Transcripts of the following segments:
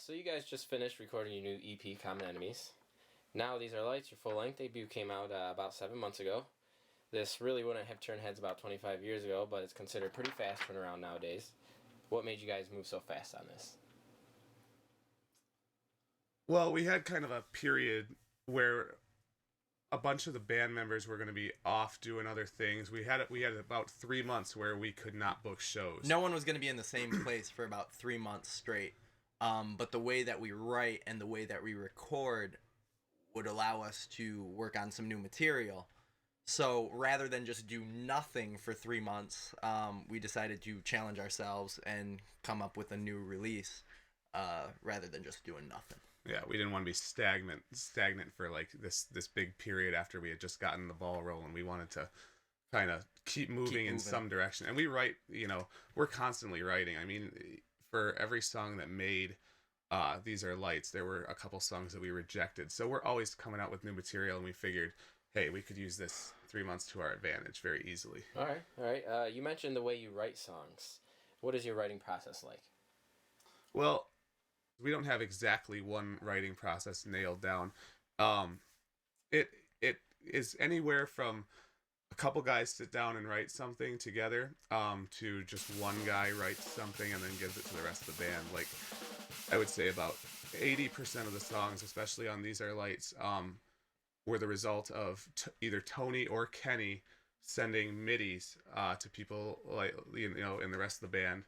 So you guys just finished recording your new EP, Common Enemies. Now These Are Lights, your full-length debut, came out about 7 months ago. This really wouldn't have turned heads about 25 years ago, but it's considered pretty fast turnaround nowadays. What made you guys move so fast on this? Well, we had kind of a period where a bunch of the band members were going to be off doing other things. We had about 3 months where we could not book shows. No one was going to be in the same place for about 3 months straight. But the way that we write and the way that we record would allow us to work on some new material. So rather than just do nothing for 3 months, we decided to challenge ourselves and come up with a new release rather than just doing nothing. Yeah, we didn't want to be stagnant for like this big period after we had just gotten the ball rolling. We wanted to kind of keep moving in some direction. And we write, we're constantly writing. I mean, for every song that made These Are Lights, there were a couple songs that we rejected. So we're always coming out with new material, and we figured, hey, we could use this 3 months to our advantage very easily. All right. You mentioned the way you write songs. What is your writing process like? Well, we don't have exactly one writing process nailed down. It is anywhere from a couple guys sit down and write something together to just one guy writes something and then gives it to the rest of the band. Like, I would say about 80% of the songs, especially on These Are Lights, were the result of either Tony or Kenny sending midis to people like in the rest of the band.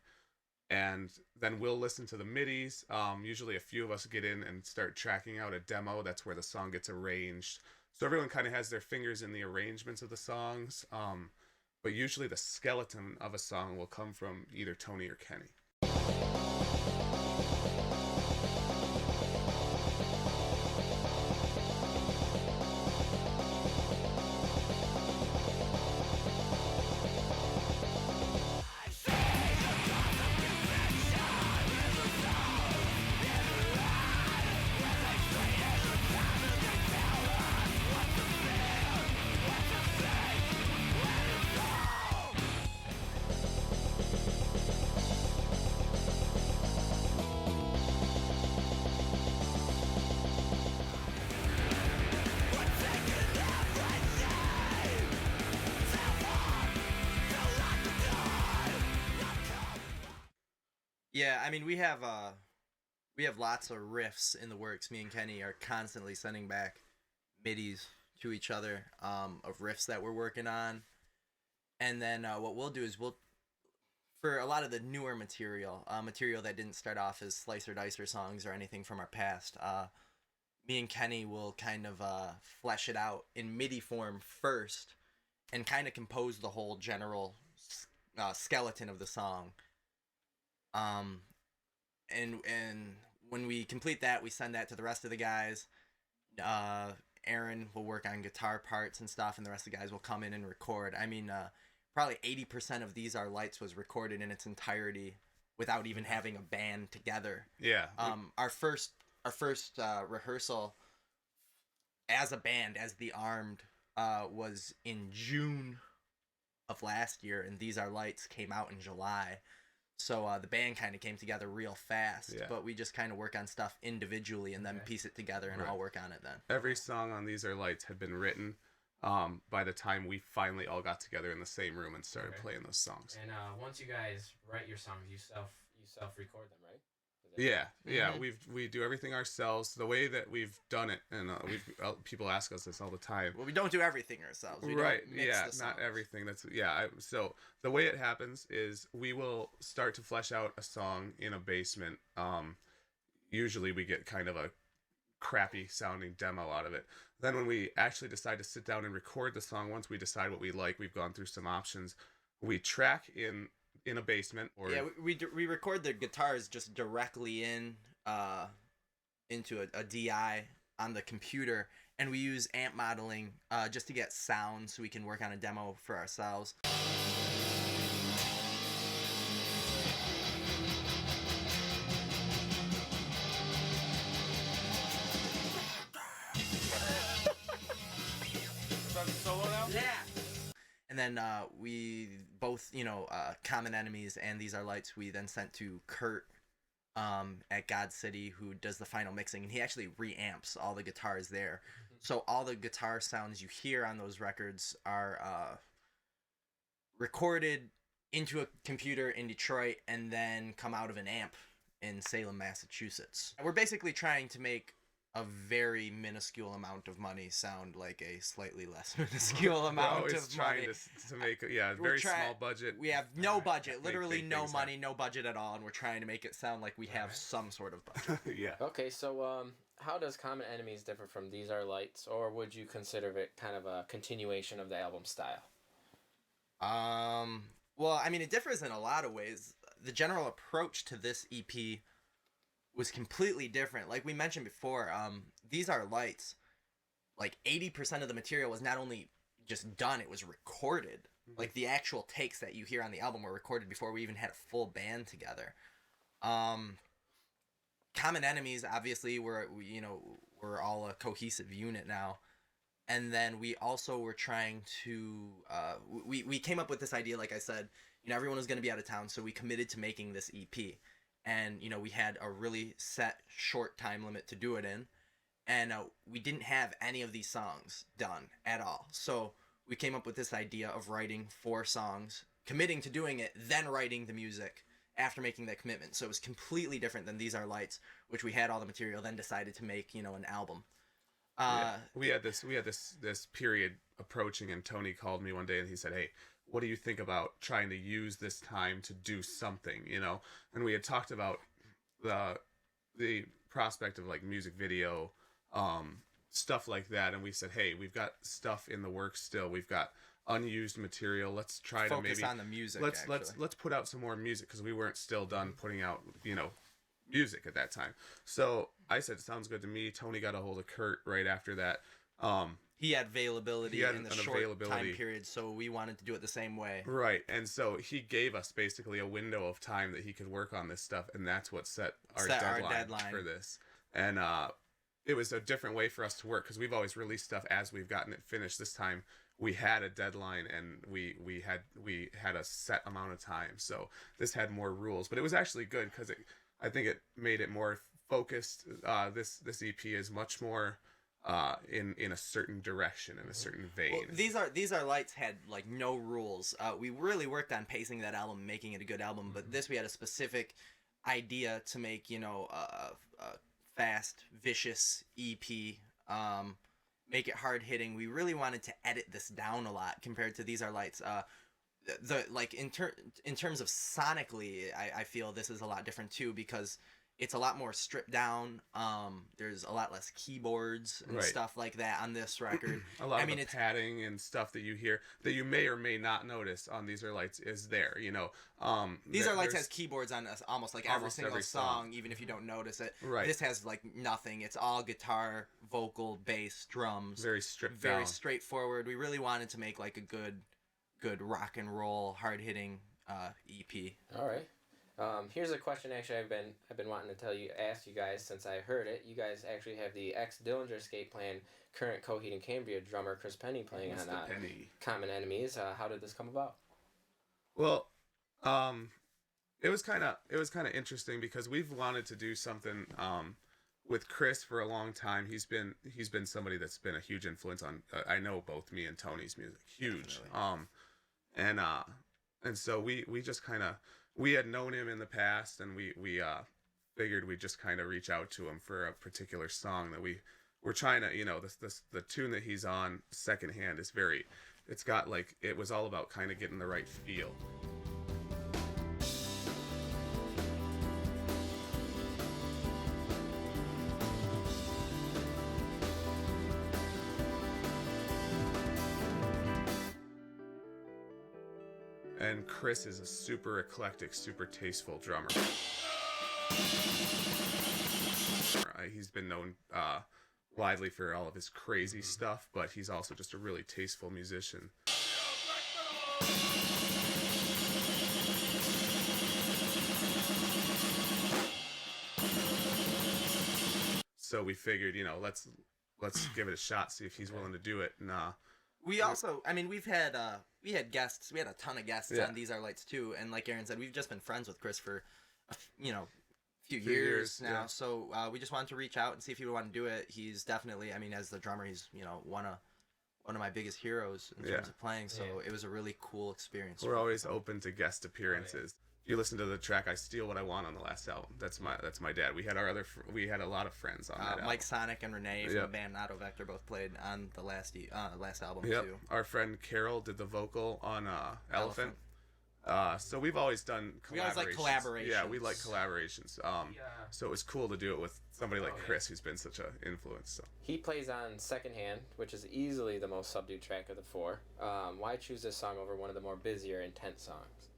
And then we'll listen to the midis. Usually a few of us get in and start tracking out a demo. That's where the song gets arranged. So everyone kind of has their fingers in the arrangements of the songs. But usually the skeleton of a song will come from either Tony or Kenny. Yeah, I mean, we have lots of riffs in the works. Me and Kenny are constantly sending back midis to each other of riffs that we're working on. And then what we'll do is for a lot of the newer material that didn't start off as Slicer Dicer songs or anything from our past, me and Kenny will kind of flesh it out in MIDI form first and kind of compose the whole general skeleton of the song. And when we complete that, we send that to the rest of the guys. Aaron will work on guitar parts and stuff, and the rest of the guys will come in and record. I mean, probably 80% of These Are Lights was recorded in its entirety without even having a band together. Yeah. Our first rehearsal as a band, as The Armed, was in June of last year, and These Are Lights came out in July. So the band kind of came together real fast, but we just kind of work on stuff individually and then piece it together and all work on it then. Every song on These Are Lights had been written by the time we finally all got together in the same room and started playing those songs. And once you guys write your songs, you self-record them, right? Yeah. We do everything ourselves. The way that we've done it, and people ask us this all the time. Well, we don't do everything ourselves. We right? Don't mix the not songs. everything. So the way it happens is we will start to flesh out a song in a basement. Usually we get kind of a crappy sounding demo out of it. Then when we actually decide to sit down and record the song, once we decide what we like, we've gone through some options. We track in a basement, or we record the guitars just directly into a DI on the computer, and we use amp modeling just to get sound so we can work on a demo for ourselves. Solo now? Yeah. And then we both, Common Enemies and These Are Lights, we then sent to Kurt at God City who does the final mixing, and he actually reamps all the guitars there. So all the guitar sounds you hear on those records are recorded into a computer in Detroit and then come out of an amp in Salem, Massachusetts. We're basically trying to make a very minuscule amount of money sound like a slightly less minuscule amount always of trying money. to make a very small budget. We have no budget, literally big no things money, no budget at all, and we're trying to make it sound like we have some sort of budget. Yeah. Okay, so how does Common Enemies differ from These Are Lights, or would you consider it kind of a continuation of the album style? Well, I mean, it differs in a lot of ways. The general approach to this EP was completely different. Like we mentioned before, These Are Lights, like 80% of the material was not only just done, it was recorded. Like the actual takes that you hear on the album were recorded before we even had a full band together. Common Enemies, obviously, we're all a cohesive unit now. And then we also were trying to, we came up with this idea, like I said, everyone was going to be out of town, so we committed to making this EP. And, we had a really set short time limit to do it in. And we didn't have any of these songs done at all. So we came up with this idea of writing 4 songs, committing to doing it, then writing the music after making that commitment. So it was completely different than These Are Lights, which we had all the material, then decided to make, an album. We had this period approaching, and Tony called me one day and he said, "Hey, what do you think about trying to use this time to do something?" And we had talked about the prospect of like music video, stuff like that, and we said, "Hey, we've got stuff in the works still. We've got unused material. Let's try to maybe focus on the music. Let's put out some more music, because we weren't still done putting out music at that time." So I said, "Sounds good to me." Tony got a hold of Kurt right after that. He had availability He had in the an short availability. time period, so we wanted to do it the same way. Right, and so he gave us basically a window of time that he could work on this stuff, and that's what set our deadline for this. And it was a different way for us to work, because we've always released stuff as we've gotten it finished. This time we had a deadline, and we had a set amount of time, so this had more rules. But it was actually good, because I think it made it more focused. This EP is much more in a certain direction, in a certain vein. Well, These Are Lights had like no rules. We really worked on pacing that album, making it a good album. But this, we had a specific idea to make, a fast, vicious EP. Make it hard hitting. We really wanted to edit this down a lot compared to These Are Lights. In terms of sonically, I feel this is a lot different too, because it's a lot more stripped down. There's a lot less keyboards and stuff like that on this record. A lot of the padding and stuff that you hear that you may or may not notice on These Are Lights is there. These Are Lights has keyboards on almost like every single song, even if you don't notice it. Right. This has like nothing. It's all guitar, vocal, bass, drums. Very stripped down. Very straightforward. We really wanted to make like a good rock and roll, hard hitting EP. All right. Here's a question. Actually, I've been wanting to ask you guys since I heard it. You guys actually have the ex-Dillinger Escape Plan, current Coheed and Cambria drummer Chris Penny playing on Common Enemies. How did this come about? Well, it was kind of interesting, because we've wanted to do something with Chris for a long time. He's been somebody that's been a huge influence on I know both me and Tony's music. Huge. Definitely. And so we just kind of, we had known him in the past, and we figured we'd just kind of reach out to him for a particular song that we're trying to, the tune that he's on, Secondhand, is it's got like, it was all about kind of getting the right feel. And Chris is a super eclectic, super tasteful drummer. He's been known widely for all of his crazy stuff, but he's also just a really tasteful musician. So we figured, let's give it a shot, see if he's willing to do it. And we also, we had guests. We had a ton of guests on These Are Lights too, and like Aaron said, we've just been friends with Chris for, a few Few years years, now. yeah. So we just wanted to reach out and see if he would want to do it. He's definitely, I mean, as the drummer, he's one of my biggest heroes in terms of playing. So it was a really cool experience. We're always open to guest appearances. If you listen to the track "I Steal What I Want" on the last album, that's my dad. We had we had a lot of friends on that album. Mike Sonic and Renee from the band Auto Vector both played on the last album too. Our friend Carol did the vocal on Elephant. So we've always done collaborations. We always like collaborations. Yeah, we like collaborations. So it was cool to do it with somebody like Chris, who's been such an influence. So. He plays on Secondhand, which is easily the most subdued track of the four. Why choose this song over one of the more busier, intense songs?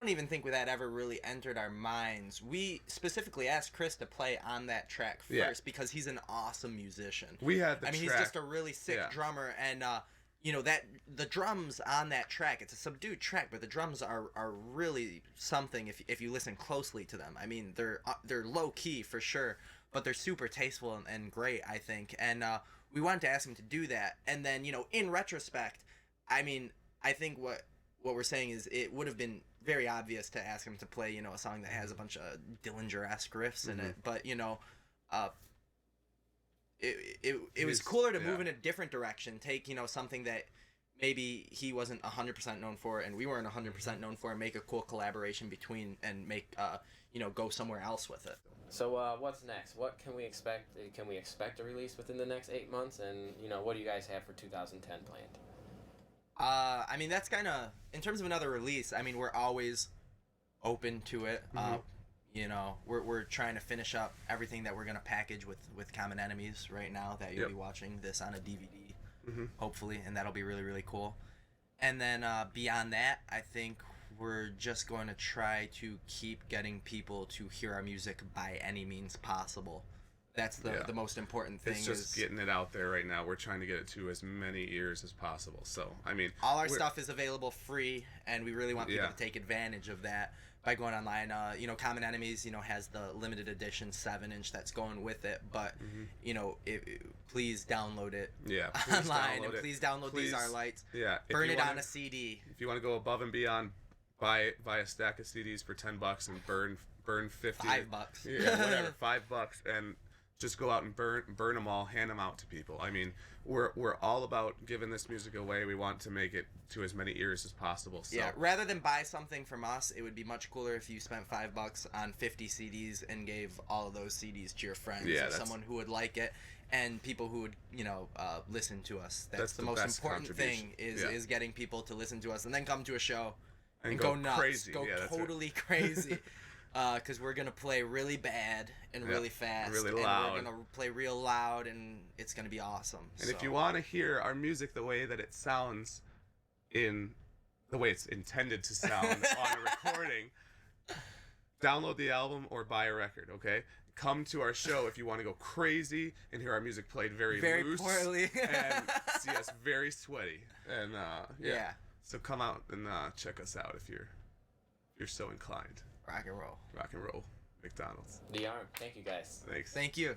I don't even think that ever really entered our minds. We specifically asked Chris to play on that track first because he's an awesome musician. We had the he's just a really sick drummer, and that the drums on that track, it's a subdued track, but the drums are really something if you listen closely to them. I mean, they're low key for sure, but they're super tasteful and great, I think. And we wanted to ask him to do that, and then in retrospect, I mean, I think what we're saying is it would have been very obvious to ask him to play a song that has a bunch of Dillinger-esque riffs in it, but it was cooler to move in a different direction, take something that maybe he wasn't 100% known for and we weren't 100% known for, and make a cool collaboration between, and make go somewhere else with it. So what's next? What can we expect? Can we expect a release within the next 8 months? And what do you guys have for 2010 planned? I mean, that's kind of, in terms of another release, I mean, we're always open to it. We're trying to finish up everything that we're going to package with Common Enemies right now, that you'll be watching this on a DVD, hopefully, and that'll be really, really cool. And then beyond that, I think we're just going to try to keep getting people to hear our music by any means possible. That's the most important thing. It's just getting it out there right now. We're trying to get it to as many ears as possible. So, I mean, all our stuff is available free, and we really want people to take advantage of that by going online. Common Enemies, has the limited edition 7-inch that's going with it, but please download it online, and please download these our lights. Yeah, burn it on a CD. If you want to go above and beyond, buy a stack of CDs for $10 and burn 50. $5. Yeah, whatever, $5, and just go out and burn them all, hand them out to people. I mean, we're all about giving this music away. We want to make it to as many ears as possible. So. Yeah, rather than buy something from us, it would be much cooler if you spent $5 on 50 CDs and gave all of those CDs to your friends, or someone who would like it, and people who would listen to us. That's the most important thing is getting people to listen to us and then come to a show and go nuts, crazy. Go totally crazy. Because we're going to play really bad and really fast. Really loud. And we're going to play real loud, and it's going to be awesome. And if you want to hear our music the way that it sounds, in the way it's intended to sound on a recording, download the album or buy a record, okay? Come to our show if you want to go crazy and hear our music played very loose. Poorly. And see us very sweaty. And, So come out and check us out if you're so inclined. Rock and roll. Rock and roll. McDonald's. The Arm. Thank you, guys. Thanks. Thank you.